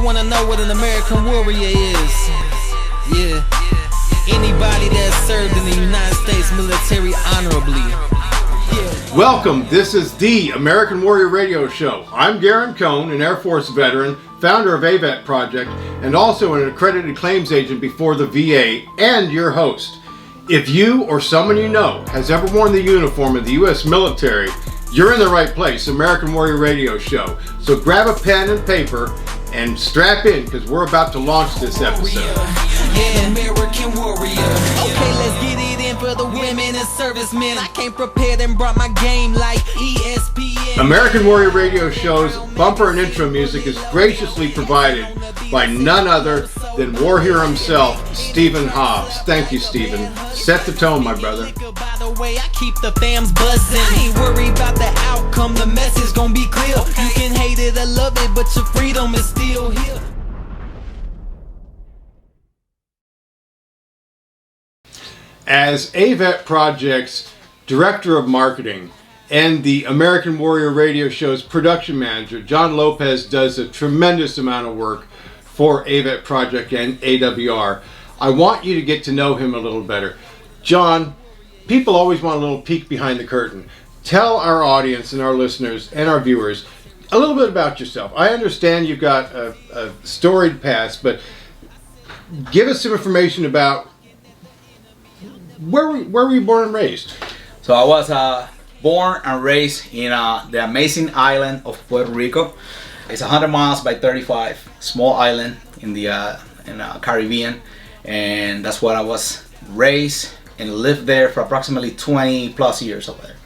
wanna know what an American warrior is? Yeah. Anybody that served in the United States military honorably. Yeah. Welcome, this is the American Warrior Radio Show. I'm Garen Cohn, an Air Force veteran, founder of AVET Project, and also an accredited claims agent before the VA, and your host. If you or someone you know has ever worn the uniform of the U.S. military, you're in the right place, American Warrior Radio Show. So grab a pen and paper and strap in, because we're about to launch this episode. Yeah, American warrior. Okay, let's get it in for the women and servicemen. I came prepared and brought my game like ESPN. American Warrior Radio Show's bumper and intro music is graciously provided by none other than war hero himself, Stephen Hobbs. Thank you, Stephen. Set the tone, my brother. By the way, I keep the fams buzzing. I ain't worried about the outcome, the message gon' be clear. You can hate it or love it, but your freedom is still here. As AVET Project's Director of Marketing and the American Warrior Radio Show's production manager, John Lopez does a tremendous amount of work for AVET Project and AWR. I want you to get to know him a little better. John, people always want a little peek behind the curtain. Tell our audience and our listeners and our viewers a little bit about yourself. I understand you've got a storied past, but give us some information about where were you born and raised? So I was born and raised in the amazing island of Puerto Rico. It's 100 miles by 35, small island in the Caribbean, and that's where I was raised and lived there for approximately 20 plus years over there.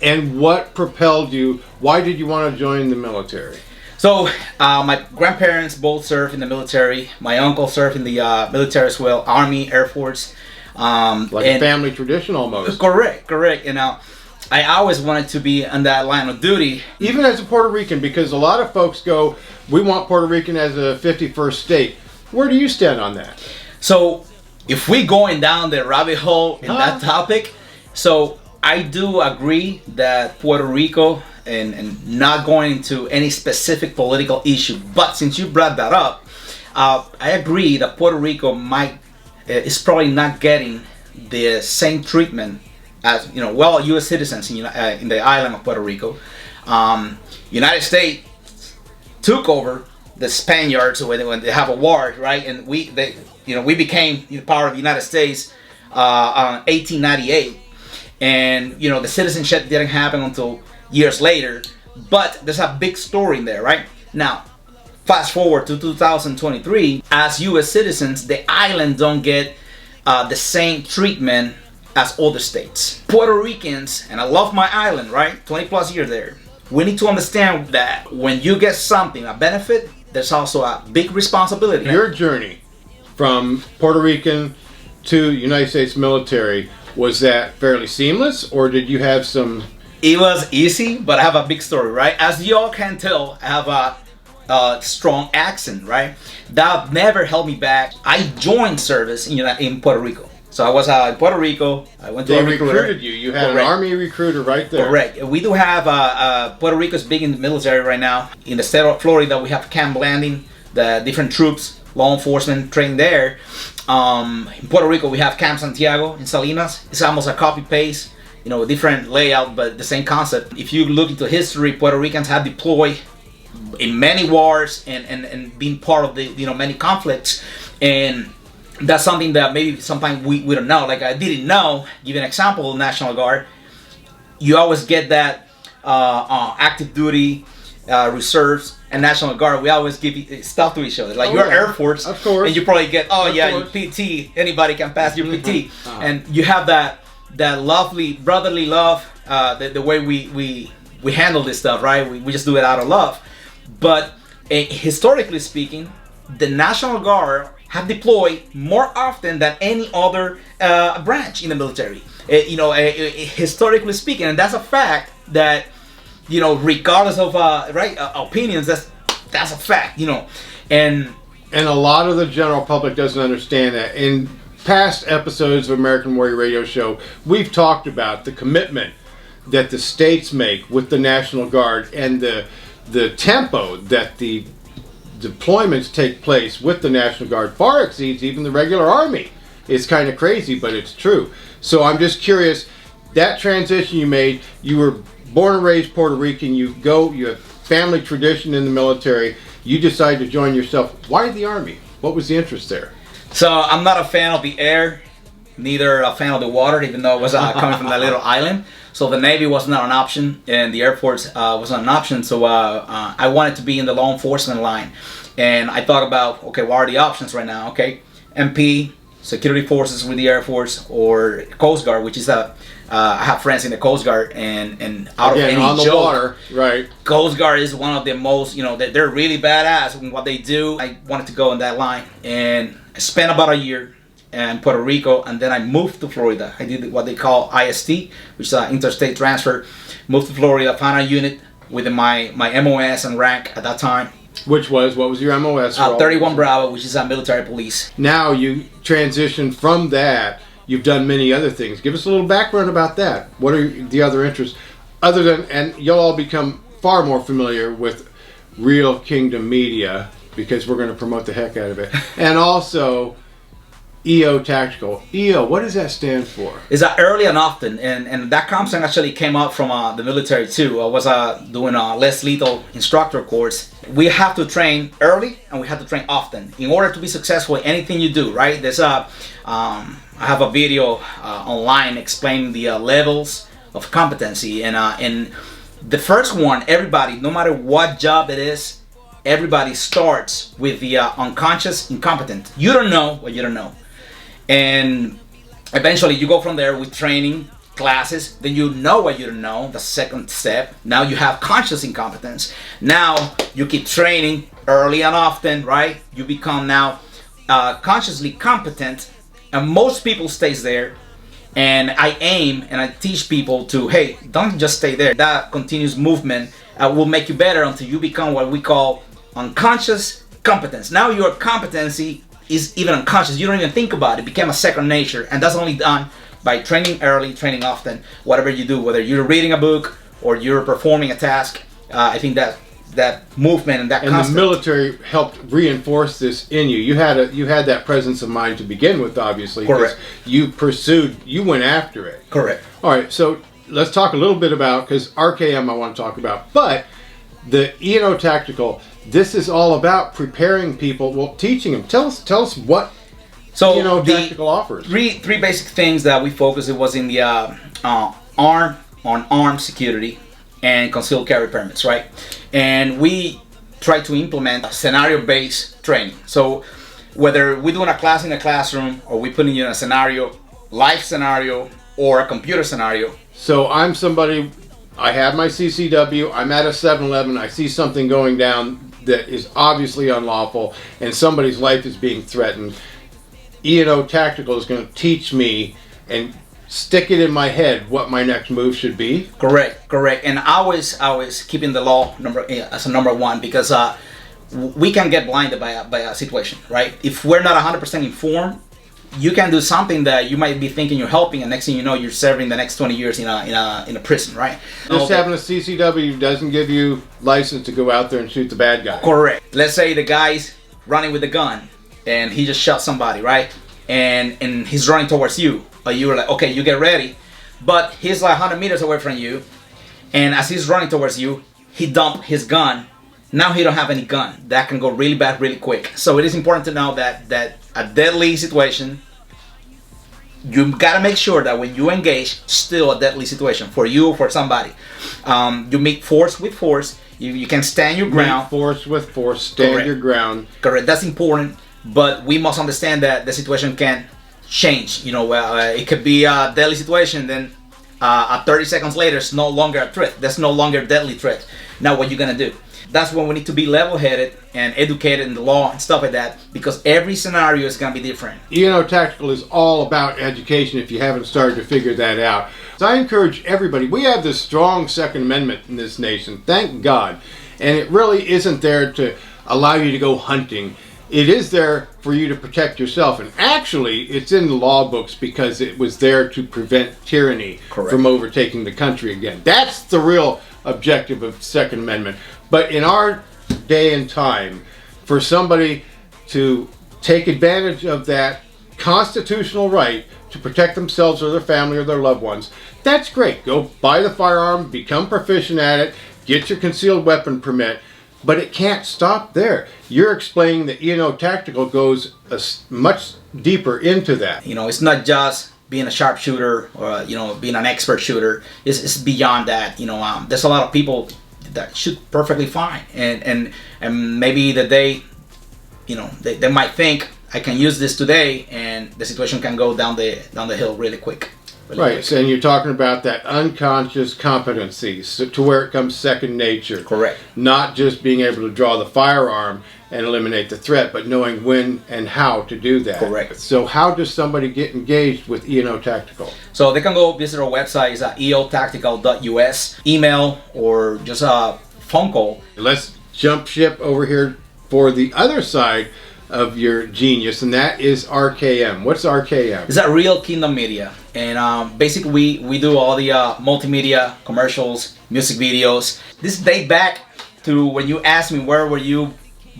And what propelled you? Why did you want to join the military? So my grandparents both served in the military. My uncle served in the military as well, Army, Air Force. Like a family tradition almost. Correct. You know, I always wanted to be on that line of duty. Even as a Puerto Rican, because a lot of folks go, we want Puerto Rican as a 51st state. Where do you stand on that? So if we going down the rabbit hole in that topic, so I do agree that Puerto Rico, and not going into any specific political issue, but since you brought that up, I agree that Puerto Rico is probably not getting the same treatment as, you know, well, U.S. citizens in the island of Puerto Rico. United States took over the Spaniards when they have a war, right? And we became part of the United States in 1898, and you know the citizenship didn't happen until years later. But there's a big story in there, right? Now, fast forward to 2023, as U.S. citizens, the island don't get the same treatment as other states. Puerto Ricans, and I love my island, right? 20 plus years there. We need to understand that when you get something, a benefit, there's also a big responsibility. Your journey from Puerto Rican to United States military, was that fairly seamless, or did you have some... It was easy, but I have a big story, right? As you all can tell, I have a strong accent, right? That never held me back. I joined service in Puerto Rico. So I was in Puerto Rico. I went to They a recruiter. recruited you. You had an Army recruiter right there. Correct. We do have Puerto Rico is big in the military right now. In the state of Florida, we have Camp Landing, the different troops, law enforcement trained there. In Puerto Rico, we have Camp Santiago in Salinas. It's almost a copy paste, different layout, but the same concept. If you look into history, Puerto Ricans have deployed in many wars and been part of the many conflicts, and that's something that maybe sometimes we don't know. Like I didn't know. Give an example: National Guard. You always get that active duty, reserves, and National Guard. We always give stuff to each other. Like you're Air Force, of course, and you probably get your PT. Anybody can pass your PT, and you have that lovely brotherly love. The way we handle this stuff, right? We just do it out of love. But historically speaking, the National Guard have deployed more often than any other branch in the military. Historically speaking, and that's a fact that regardless of opinions, that's a fact. And a lot of the general public doesn't understand that. In past episodes of American Warrior Radio Show, we've talked about the commitment that the states make with the National Guard and the tempo that the deployments take place with the National Guard far exceeds even the regular Army. It's kind of crazy, but it's true. So I'm just curious, that transition you made, you were born and raised Puerto Rican, you have family tradition in the military, you decided to join yourself. Why the Army? What was the interest there? So I'm not a fan of the air, neither a fan of the water, even though it was coming from that little island. So the Navy was not an option, and the Air Force was not an option. So I wanted to be in the law enforcement line. And I thought about, okay, what are the options right now? Okay, MP, security forces with the Air Force, or Coast Guard, which is I have friends in the Coast Guard, and out of any on the joke, water, right? Coast Guard is one of the most, they're really badass in what they do. I wanted to go in that line, and I spent about a year in Puerto Rico, and then I moved to Florida. I did what they call IST, which is interstate transfer. Moved to Florida, found a unit within my MOS and rank at that time. What was your MOS? 31 Bravo, which is military police. Now you transitioned from that. You've done many other things. Give us a little background about that. What are the other interests? Other than, and you'll all become far more familiar with Real Kingdom Media, because we're going to promote the heck out of it. And also EO Tactical. EO, what does that stand for? It's early and often, and that concept actually came out from the military too. I was doing a less lethal instructor course. We have to train early and we have to train often in order to be successful in anything you do, right? There's I have a video online explaining the levels of competency, and the first one, everybody, no matter what job it is, everybody starts with the unconscious incompetent. You don't know what you don't know. And eventually you go from there with training, classes, then you know what you don't know, the second step. Now you have conscious incompetence. Now you keep training early and often, right? You become now consciously competent, and most people stays there. And I aim and I teach people to, hey, don't just stay there. That continuous movement will make you better until you become what we call unconscious competence. Now your competency is even unconscious. You don't even think about it. It became a second nature, and that's only done by training early, training often. Whatever you do, whether you're reading a book or you're performing a task, I think that movement and that the military helped reinforce this in you. You had that presence of mind to begin with, obviously. Correct. You went after it. Correct. All right, so let's talk a little bit about, because RKM I want to talk about, but the EO Tactical, this is all about preparing people, well, teaching them. Tell us what EO Tactical offers. Three basic things that we focused. It was in the armed security and concealed carry permits, right? And we try to implement scenario-based training. So whether we're doing a class in a classroom or we're putting you in a scenario, live scenario, or a computer scenario. So I'm somebody, I have my CCW, I'm at a 7-Eleven, I see something going down that is obviously unlawful and somebody's life is being threatened. EO Tactical is going to teach me and stick it in my head what my next move should be. Correct. And I was keeping the law as a number one, because we can get blinded by a situation, right? If we're not 100% informed, you can do something that you might be thinking you're helping, and next thing you know, you're serving the next 20 years in a prison, right? Just having a CCW doesn't give you license to go out there and shoot the bad guy. Correct. Let's say the guy's running with a gun and he just shot somebody, right? And he's running towards you, but you were like, okay, you get ready, but he's like 100 meters away from you, and as he's running towards you, he dumped his gun. Now he don't have any gun. That can go really bad really quick. So it is important to know that a deadly situation, you gotta make sure that when you engage, still a deadly situation for you or for somebody. You meet force with force. You can stand your ground. Meet force with force. Stand Correct. your ground. Correct. That's important. But we must understand that the situation can change. It could be a deadly situation, then 30 seconds later, it's no longer a threat. That's no longer a deadly threat. Now what you gonna do? That's when we need to be level-headed and educated in the law and stuff like that, because every scenario is gonna be different. EO Tactical is all about education if you haven't started to figure that out. So I encourage everybody, we have this strong Second Amendment in this nation, thank God. And it really isn't there to allow you to go hunting. It is there for you to protect yourself, and actually it's in the law books because it was there to prevent tyranny Correct. from overtaking the country again. That's the real objective of the Second Amendment. But in our day and time, for somebody to take advantage of that constitutional right to protect themselves or their family or their loved ones, that's great. Go buy the firearm, become proficient at it, get your concealed weapon permit, but it can't stop there. You're explaining that E&O Tactical goes much deeper into that. It's not just being a sharpshooter or being an expert shooter. It's beyond that. There's a lot of people that shoot perfectly fine, and maybe that they might think, I can use this today, and the situation can go down the hill really quick. Right, and you're talking about that unconscious competency, to where it comes second nature. Correct. Not just being able to draw the firearm and eliminate the threat, but knowing when and how to do that. Correct. So how does somebody get engaged with E&O Tactical? So they can go visit our website. It's at eotactical.us, email, or just a phone call. Let's jump ship over here for the other side of your genius, and that is RKM. What's RKM? It's a Real Kingdom Media, and basically we do all the multimedia, commercials, music videos. This date back to when you asked me where were you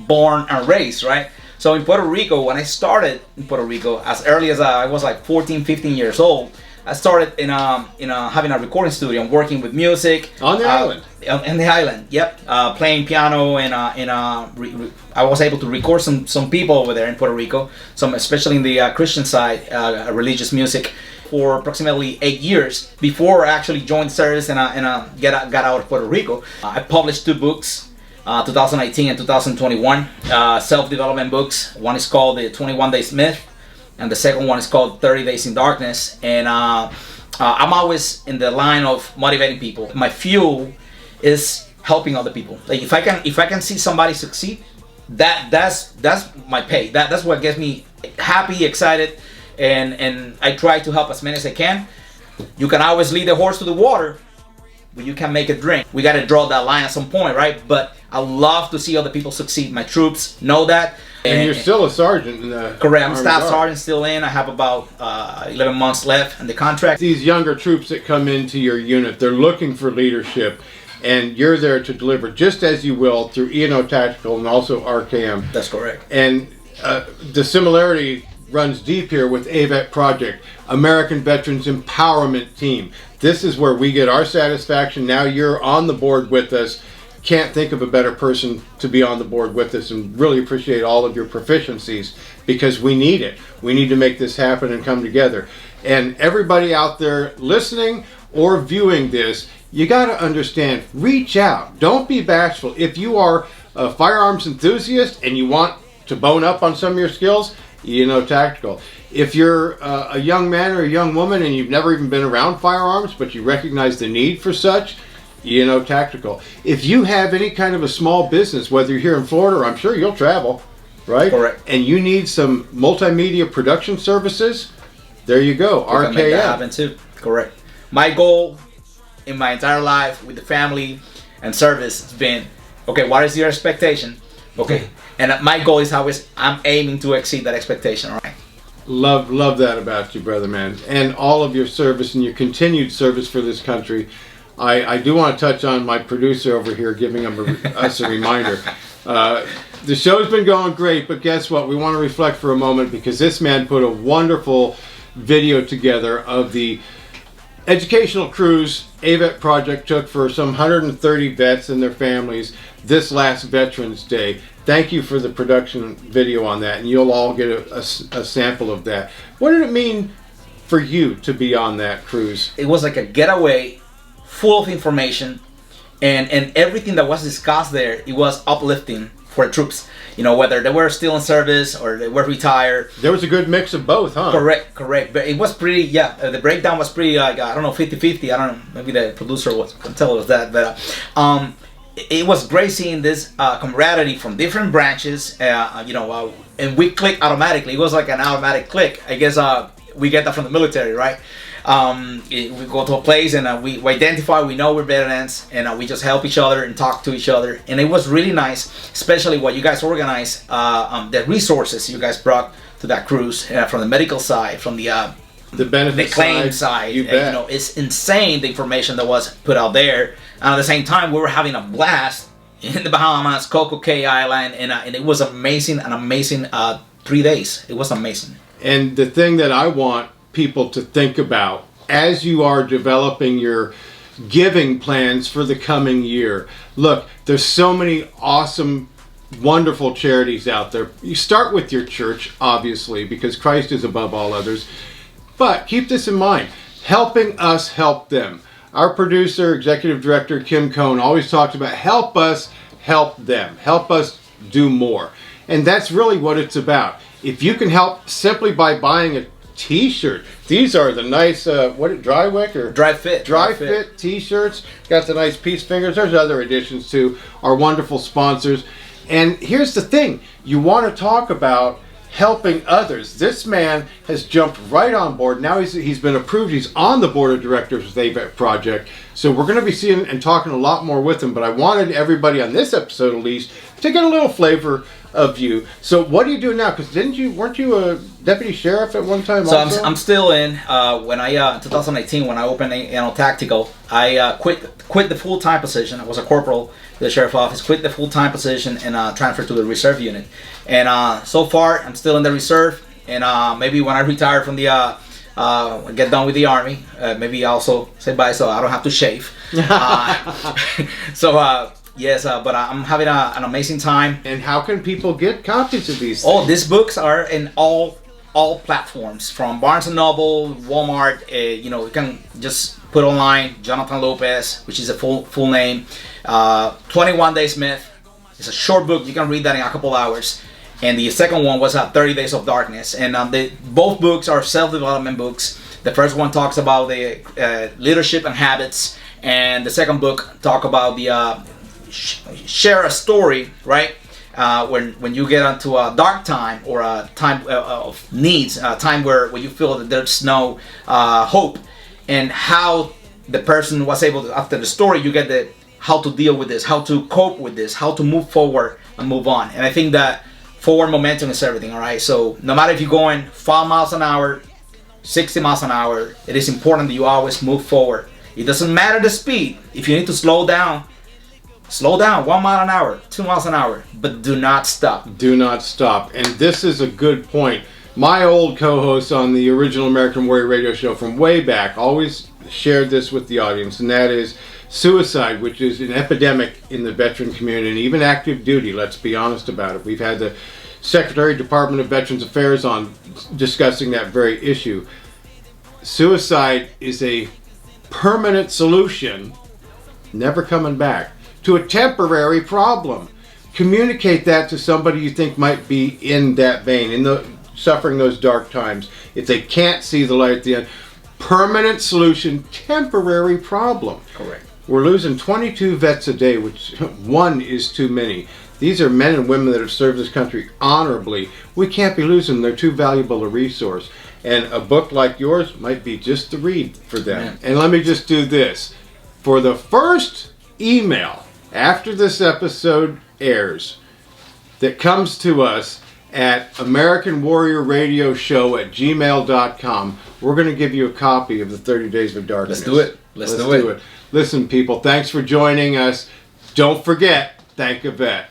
born and raised, right? So in Puerto Rico, when I started in Puerto Rico, as early as I was like 14, 15 years old, I started in having a recording studio and working with music on the island. On the island, yep. Playing piano, and I was able to record some people over there in Puerto Rico, especially in the Christian side, religious music, for approximately 8 years before I actually joined service and got out of Puerto Rico. I published 2 books, 2018 and 2021, self-development books. One is called The 21 Days Myth, and the second one is called 30 Days in Darkness. And I'm always in the line of motivating people. My fuel is helping other people. Like if I can see somebody succeed, that's my pay. That's what gets me happy, excited, and I try to help as many as I can. You can always lead the horse to the water, but you can make it drink. We got to draw that line at some point, right? But I love to see other people succeed. My troops know that. And you're still a sergeant in the correct. I'm Army staff Guard. sergeant still in. I have about 11 months left in the contract. These younger troops that come into your unit, they're looking for leadership, and you're there to deliver just as you will through E&O Tactical and also RKM. That's correct. And the similarity runs deep here with AVET Project, American Veterans Empowerment Team. This is where we get our satisfaction. Now you're on the board with us. Can't think of a better person to be on the board with us, and really appreciate all of your proficiencies, because we need it. We need to make this happen and come together. And everybody out there listening or viewing this, you got to understand, reach out. Don't be bashful. If you are a firearms enthusiast and you want to bone up on some of your skills, Tactical. If you're a young man or a young woman and you've never even been around firearms, but you recognize the need for such, Tactical. If you have any kind of a small business, whether you're here in Florida, or I'm sure you'll travel, right? Correct. And you need some multimedia production services, there you go. We can make that happen RKM. too. Correct. My goal in my entire life with the family and service has been, okay, what is your expectation? Okay. And my goal is always, I'm aiming to exceed that expectation, all right? Love that about you, brother man, and all of your service and your continued service for this country. I do want to touch on my producer over here, giving us a reminder. The show's been going great, but guess what? We want to reflect for a moment, because this man put a wonderful video together of the educational cruise AVET Project took for some 130 vets and their families this last Veterans Day. Thank you for the production video on that, and you'll all get a sample of that. What did it mean for you to be on that cruise? It was like a getaway, full of information, and everything that was discussed there, it was uplifting for the troops. Whether they were still in service or they were retired. There was a good mix of both, huh? Correct. But it was pretty, the breakdown was pretty, like, I don't know, 50-50. I don't know, maybe the producer can tell us that. But it was great seeing this camaraderie from different branches, and we clicked automatically. It was like an automatic click. I guess we get that from the military, right? We go to a place and we identify, we know we're veterans, and we just help each other and talk to each other. And it was really nice, especially what you guys organized, the resources you guys brought to that cruise, from the medical side, from the benefit the claim side. You bet. It's insane the information that was put out there. And at the same time, we were having a blast, in the Bahamas, Coco Cay Island, and it was amazing, 3 days. It was amazing. And the thing that I want people to think about as you are developing your giving plans for the coming year, look, there's so many awesome, wonderful charities out there. You start with your church, obviously, because Christ is above all others. But keep this in mind, helping us help them. Our producer, executive director, Kim Cohn, always talks about help us help them. Help us do more. And that's really what it's about. If you can help simply by buying a t-shirt. These are the nice, Dry Wick or? Dry Fit t-shirts. Got the nice peace fingers. There's other additions to our wonderful sponsors. And here's the thing. You want to talk about helping others. This man has jumped right on board. Now he's been approved. He's on the board of directors with AVET Project. So we're going to be seeing and talking a lot more with him. But I wanted everybody on this episode, at least, to get a little flavor of you. So what do you do now? Because weren't you a deputy sheriff at one time? So also? I'm still in. When I 2018, when I opened tactical, I quit the full-time position. I was a corporal in the sheriff office. Quit the full-time position and transferred to the reserve unit. And so far, I'm still in the reserve. And maybe when I retire from the get done with the army, maybe I'll also say bye, so I don't have to shave. Yes, but I'm having an amazing time. And how can people get copies of these things? Oh, these books are in all platforms, from Barnes & Noble, Walmart. You can just put online Jonathan Lopez, which is a full name. 21 Days Myth. It's a short book. You can read that in a couple hours. And the second one was 30 Days of Darkness. And both books are self-development books. The first one talks about the leadership and habits, and the second book talk about the share a story, right? When you get into a dark time or a time of needs, a time where you feel that there's no hope, and how the person was able to, after the story, you get how to deal with this, how to cope with this, how to move forward and move on. And I think that forward momentum is everything, all right? So no matter if you're going 5 miles an hour, 60 miles an hour, it is important that you always move forward. It doesn't matter the speed. If you need to slow down 1 mile an hour, 2 miles an hour, but do not stop. Do not stop. And this is a good point. My old co-host on the original American Warrior Radio Show from way back always shared this with the audience, and that is suicide, which is an epidemic in the veteran community, and even active duty. Let's be honest about it. We've had the Secretary, Department of Veterans Affairs on discussing that very issue. Suicide is a permanent solution, never coming back, to a temporary problem. Communicate that to somebody you think might be in that vein, suffering those dark times. If they can't see the light at the end, permanent solution, temporary problem. Correct. We're losing 22 vets a day, which one is too many. These are men and women that have served this country honorably. We can't be losing them. They're too valuable a resource. And a book like yours might be just the read for them. Yeah. And let me just do this. For the first email after this episode airs that comes to us at americanwarriorradioshow@gmail.com, we're going to give you a copy of the 30 Days of Darkness. Let's do it. Let's do it. Listen, people, thanks for joining us. Don't forget, thank a vet.